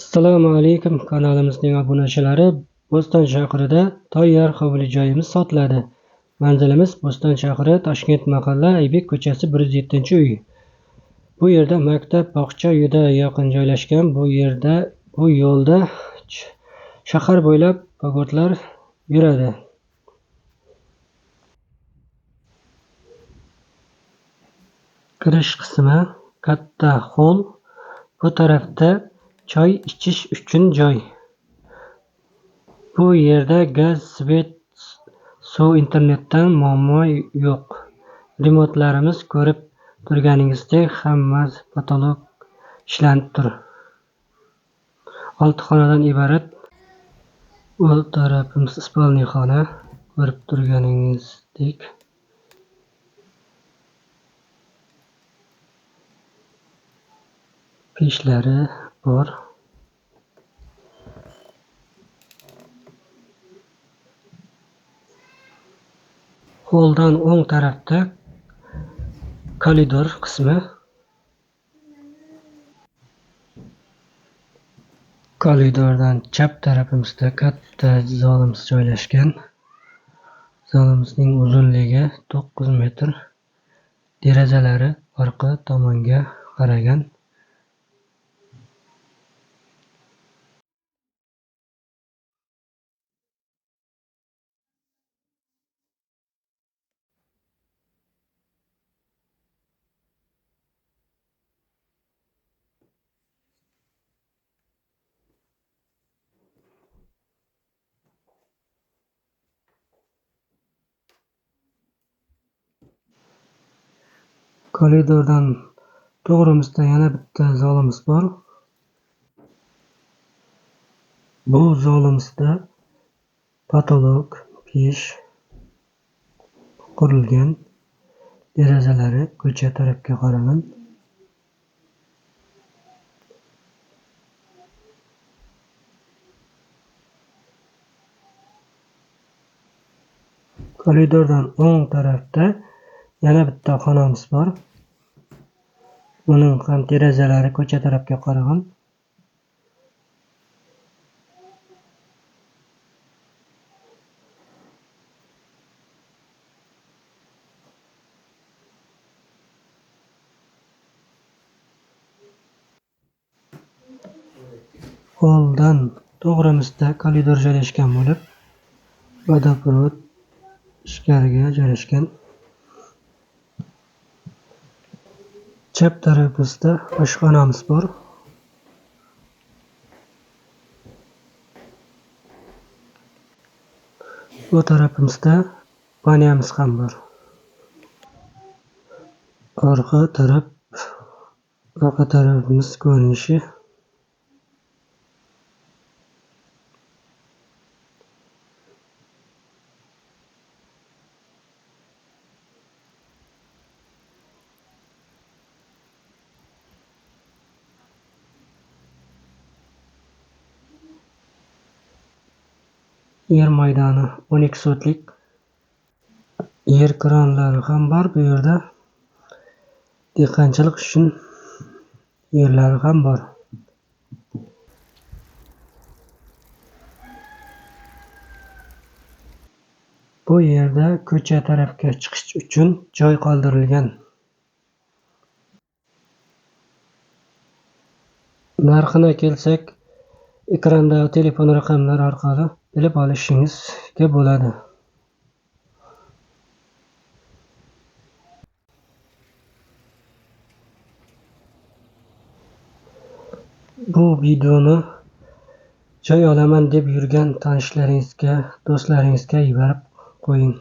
Assalomu alaykum, kanalimizning obunachilari. Bo'ston shahrida tayyor hovli joyimiz sotiladi. Manzilimiz Bo'ston shahri, Toshkent mahalla, Aybek ko'chasi 107-uy. Bu yerda maktab, bog'cha juda yaqin joylashgan. Bu yo'lda shahar bo'ylab pogoddlar yuradi. Kirish qismi katta hol. Bu tarafda choy ichish uchun joy. Bu yerda gaz, svet, suv, internetdan muammo yo'q. Remontlarimiz ko'rib turganingizdek hammasi patolog ishlanib tur. 6 xonadan iborat. Bu tarafimiz spalniy xona, ko'rib turganingizdek. Peshlari bor. Holdan o'ng tarafda koridor qismi. Koridordan chap tarafimizda katta zalimiz joylashgan. Zalimizning uzunligi 9 metr. Derazalari orqa tomonga qaragan. Koridordan to'g'rimizda yana bitta zalimiz bor. Bu zalimizda patolog, pesh qurilgan. Derazalari ko'cha tarafga qaragan. Koridordan o'ng tarafda yana bitta xonamiz bor. Uning ham derazalari ko'cha tarafga qaragan. Holdan to'g'rimizda koridor joylashgan bo'lib, vodoprovod ichkariga joylashgan. Chap tarafimizda oshxonamiz bor. Bu tarafimizda banyamiz ham bor. Orqa tarafimiz ko'rinishi. Yer maydoni 12 sotlik. Yer kranlari ham bor bu yerda. Dehqonchilik uchun yerlari ham bor. Bu yerda ko'cha tarafga chiqish uchun joy qoldirilgan. Narxini kelsak, ekranda telefon raqamlari orqali bilib olishingizga bo'ladi. Bu videoni joy olaman deb yurgan tanishlaringizga, do'stlaringizga yuborib qo'ying.